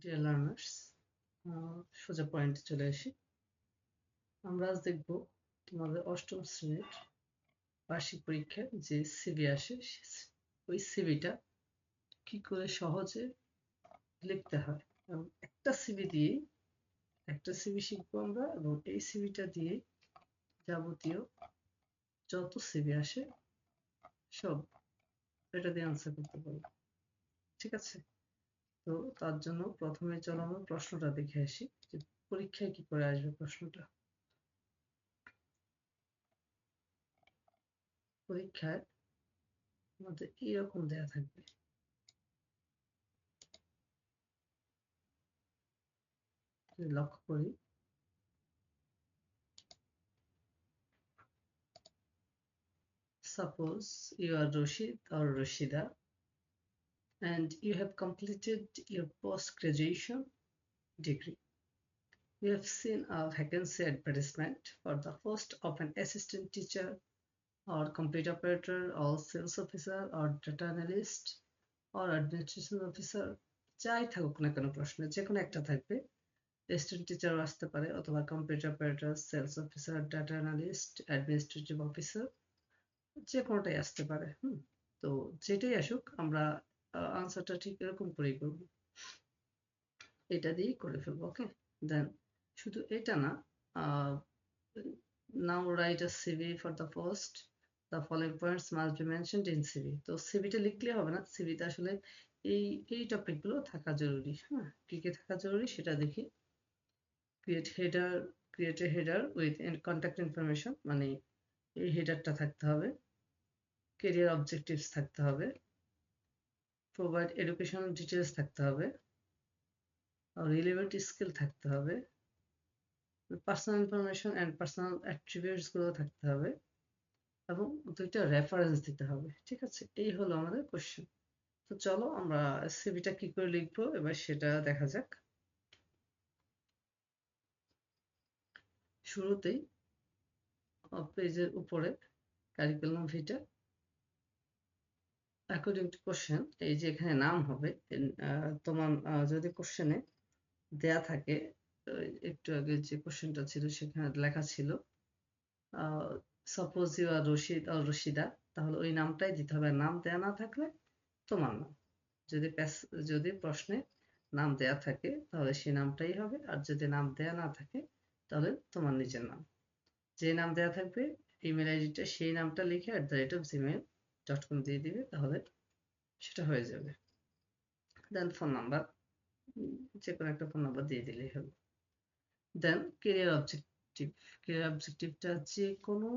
Dear learners, সোজা পয়েন্টে চলে আসি। আমরা আজ দেখব তোমাদের অষ্টম শ্রেণীর বার্ষিক পরীক্ষায় যে সিভি আসে, ওই সিভিটা কি করে সহজে লিখতে হয়। এবং একটা সিভি শিখবো আমরা, এবং এই সিভিটা দিয়ে যাবতীয় যত সিভি আসে সব এটা দিয়ে আনসার করতে পারবো। ঠিক আছে? তো তার জন্য প্রথমে চলো আমরা প্রশ্নটা দেখে আসি যে পরীক্ষায় কি করে আসবে প্রশ্নটা। পরীক্ষায় আমাদের এইরকম দেয়া থাকবে, লক্ষ্য করি। Suppose you are Rashid or Rashida and you have completed your post-graduation degree. You have seen a vacancy advertisement for the post of an assistant teacher or computer operator or sales officer or data analyst or administration officer. যাই থাকুক না কেন প্রশ্নে যে কোনো একটা থাকবে, assistant টিচারও আসতে পারে, অথবা computer operator, sales officer, data analyst, administrative officer, যে কোনোটাই আসতে পারে। তো যেটাই আসুক আমরা আনসারটা ঠিক এরকম করেই করব, এটা দিয়েই করে ফেলবো। ওকে, দেন শুধু এটা না, now write a CV for the post, the following points must be mentioned in CV. তো সিভিটা লিখলে হবে না, সিভিতে আসলে এই টপিকগুলো থাকা জরুরি। কি কি থাকা জরুরি সেটা দেখি। Create a header with contact information, মানে এই হেডারটা থাকতে হবে। কেরিয়ার অবজেক্টিভস থাকতে হবে। প্রোভাইড এডুকেশনাল ডিটেলস থাকতে হবে। রিলেভেন্ট স্কিল থাকতে হবে। Personal information and personal attributes গুলো থাকতে হবে, এবং দুইটা রেফারেন্স দিতে হবে। ঠিক আছে, এই হলো আমাদের কোশ্চেন। তো চলো আমরা সিভিটা কি করে লিখবো এবার সেটা দেখা যাক। শুরুতেই পেজের উপরে curriculum Vita according to question, এই যে এখানে নাম হবে। তোমার যদি কোশ্চেনে দেয়া থাকে, একটু আগে যে কোশ্চেনটা ছিল সেখানে লেখা ছিল সাপোজ ইউ আর রশিদ আর রশিদা, তাহলে ওই নামটাই দিতে হবে। নাম দেয়া না থাকলে তোমার নাম। যদি প্রশ্নে নাম দেয়া থাকে তাহলে সেই নামটাই হবে, আর যদি নাম দেয়া না থাকে তাহলে তোমার নিজের নাম। যে নাম দেয়া থাকবে ইমেল আইডিটা সেই নামটা লিখে @gmail.com দিয়ে দিবে, তাহলে সেটা হয়ে যাবে। দেন ফোন নাম্বার, যে কোনো একটা ফোন নাম্বার দিয়ে দিলেই হবে। দেন ক্যারিয়ার অবজেক্টিভটা যে কোনো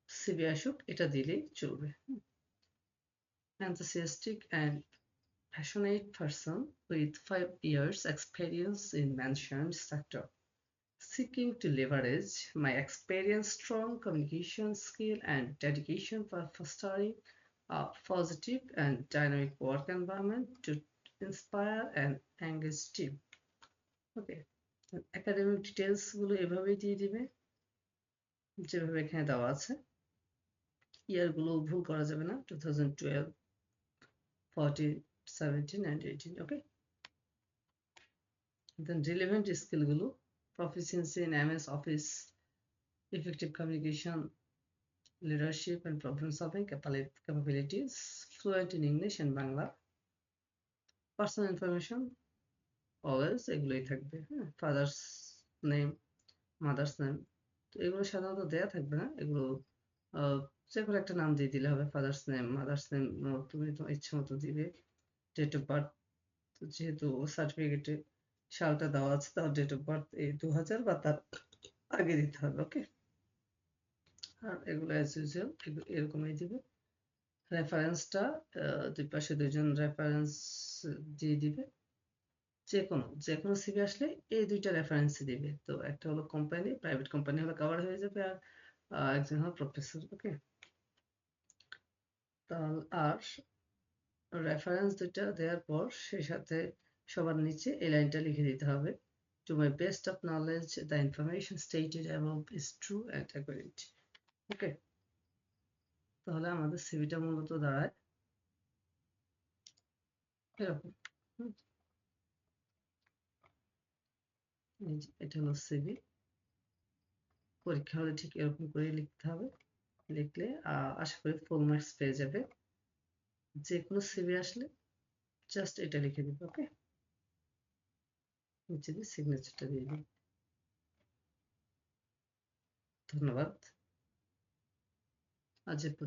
সিভি আসুক এটা দিলেই চলবে। Enthusiastic and passionate person with 5 years experience in mentioned sector, seeking to leverage my experience, strong communication skill and dedication for fostering a positive and dynamic work environment to inspire and engage team. Okay, academic details গুলো এভাবেই দিয়ে দিবে যেভাবে এখানে দেওয়া আছে। ইয়ার গুলো ভুল করা যাবে না, 2012, 14, 17 and 18. Okay, then relevant skill গুলো proficiency in MS Office, effective communication, leadership and problem solving capabilities, fluent in English and Bangla, personal information always এগুলোই থাকবে। ফাদার্স নেম, মাদার্স নেম, তো এগুলো সাধারণত দেয়া থাকবে না, এগুলো যে কোনো একটা নাম দিয়ে দিলে হবে। ফাদার্স নেম, মাদার্স নেম তুমি তোমার ইচ্ছে মতো দিবে। ডেট অফ বার্থ, যেহেতু সার্টিফিকেটে সালটা দেওয়া আছে, তার ডেট অফ বার্থ এই 2000 বা তার আগে দিতে হবে। ওকে, আর এগুলো অ্যাজ ইউজুয়াল এরকমই দিবে। রেফারেন্সটা দুই পাশে দুইজন রেফারেন্স দিয়ে দিবে। যে কোনো সিভি আসলে এই দুইটা রেফারেন্স দিবে। তো একটা হলো কোম্পানি, প্রাইভেট কোম্পানি হলে কভার হয়ে যাবে, আর একজন হলো প্রফেসর। ওকে, আর রেফারেন্স দুইটা দেওয়ার পর সেই সাথে সবার নিচে এই লাইনটা লিখে দিতে হবে, to my best of knowledge the information stated above is true and accurate. ওকে, তাহলে আমাদের সিভিটা মূলত দাঁড়ায় এরকম। এই যে এটা হলো সিভি। পরীক্ষা হলে ঠিক এরকম করে লিখতে হবে, লিখলে আশা করি ফুল মার্কস পেয়ে যাবে। যে কোনো সিভি আসলে জাস্ট এটা লিখে দিবে। ওকে, নিচে দিয়ে সিগনেচারটা দিয়ে দিন। ধন্যবাদ। আজ